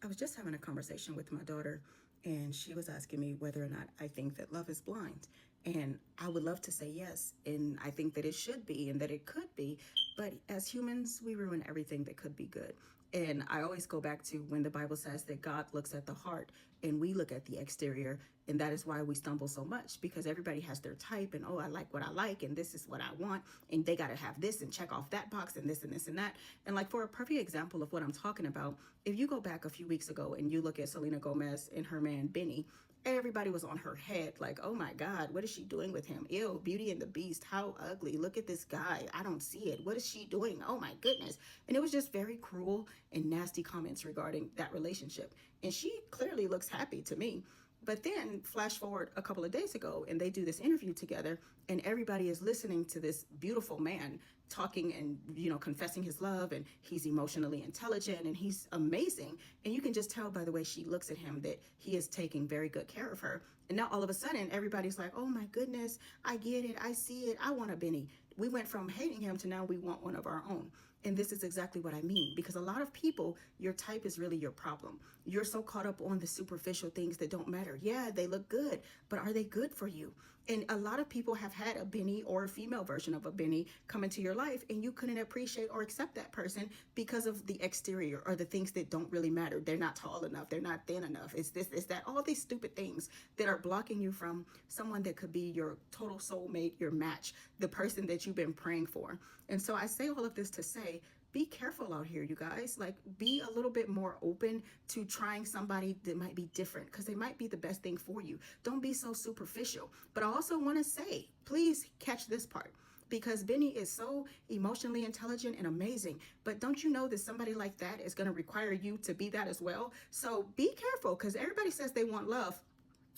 was just having a conversation with my daughter, and she was asking me whether or not I think that love is blind. And I would love to say yes, and I think that it should be and that it could be. But as humans, we ruin everything that could be good. And I always go back to when the Bible says that God looks at the heart and we look at the exterior. And that is why we stumble so much, because everybody has their type and, oh, I like what I like and this is what I want. And they got to have this and check off that box and this and this and that. And like, for a perfect example of what I'm talking about, if you go back a few weeks ago and you look at Selena Gomez and her man, Benny, everybody was on her head like, oh my God, what is she doing with him? Ew, Beauty and the Beast, how ugly. Look at this guy. I don't see it. What is she doing? Oh my goodness. And it was just very cruel and nasty comments regarding that relationship. And she clearly looks happy to me. But then flash forward a couple of days ago and they do this interview together and everybody is listening to this beautiful man talking and, confessing his love, and he's emotionally intelligent and he's amazing. And you can just tell by the way she looks at him that he is taking very good care of her. And now all of a sudden everybody's like, oh my goodness, I get it. I see it. I want a Benny. We went from hating him to now we want one of our own. And this is exactly what I mean, because a lot of people, your type is really your problem. You're so caught up on the superficial things that don't matter. Yeah, they look good, but are they good for you? And a lot of people have had a Benny or a female version of a Benny come into your life, and you couldn't appreciate or accept that person because of the exterior or the things that don't really matter. They're not tall enough. They're not thin enough. It's this, it's that, all these stupid things that are blocking you from someone that could be your total soulmate, your match, the person that you've been praying for. And so I say all of this to say, be careful out here, you guys. Like, be a little bit more open to trying somebody that might be different, because they might be the best thing for you. Don't be so superficial. But I also want to say, please catch this part, because Benny is so emotionally intelligent and amazing. But don't you know that somebody like that is going to require you to be that as well? So be careful, because everybody says they want love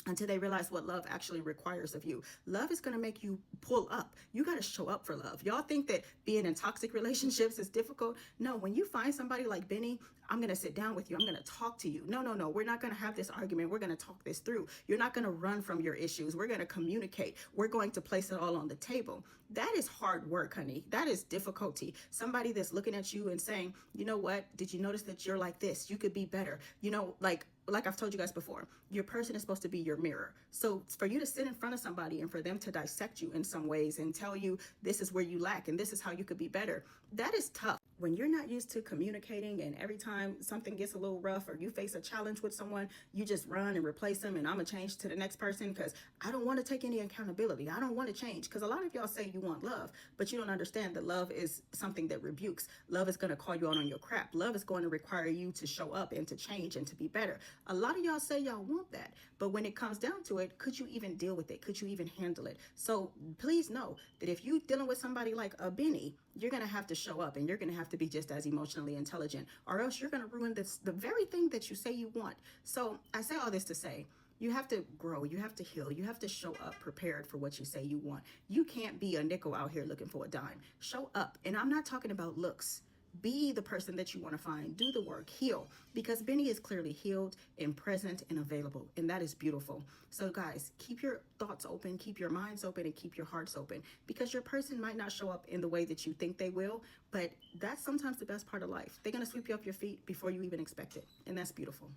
until they realize what love actually requires of you. Love is going to make you pull up. You got to show up for love. Y'all think that being in toxic relationships is difficult? No, when you find somebody like Benny, I'm going to sit down with you. I'm going to talk to you. No. We're not going to have this argument. We're going to talk this through. You're not going to run from your issues. We're going to communicate. We're going to place it all on the table. That is hard work, honey. That is difficulty. Somebody that's looking at you and saying, you know what? Did you notice that you're like this? You could be better. Like I've told you guys before, your person is supposed to be your mirror. So for you to sit in front of somebody and for them to dissect you in some ways and tell you this is where you lack and this is how you could be better, that is tough. When you're not used to communicating, and every time something gets a little rough or you face a challenge with someone, you just run and replace them, and I'm gonna change to the next person because I don't want to take any accountability. I don't want to change, because a lot of y'all say you want love, but you don't understand that love is something that rebukes. Love is going to call you out on your crap. Love is going to require you to show up and to change and to be better. A lot of y'all say y'all want that, but when it comes down to it, could you even deal with it? Could you even handle it? So please know that if you're dealing with somebody like a Benny, you're going to have to show up, and you're going to have to be just as emotionally intelligent, or else you're going to ruin the very thing that you say you want. So I say all this to say, you have to grow, you have to heal, you have to show up prepared for what you say you want. You can't be a nickel out here looking for a dime. Show up. And I'm not talking about looks. Be the person that you want to find. Do the work. Heal. Because Benny is clearly healed and present and available. And that is beautiful. So guys, keep your thoughts open, keep your minds open, and keep your hearts open. Because your person might not show up in the way that you think they will. But that's sometimes the best part of life. They're going to sweep you off your feet before you even expect it. And that's beautiful.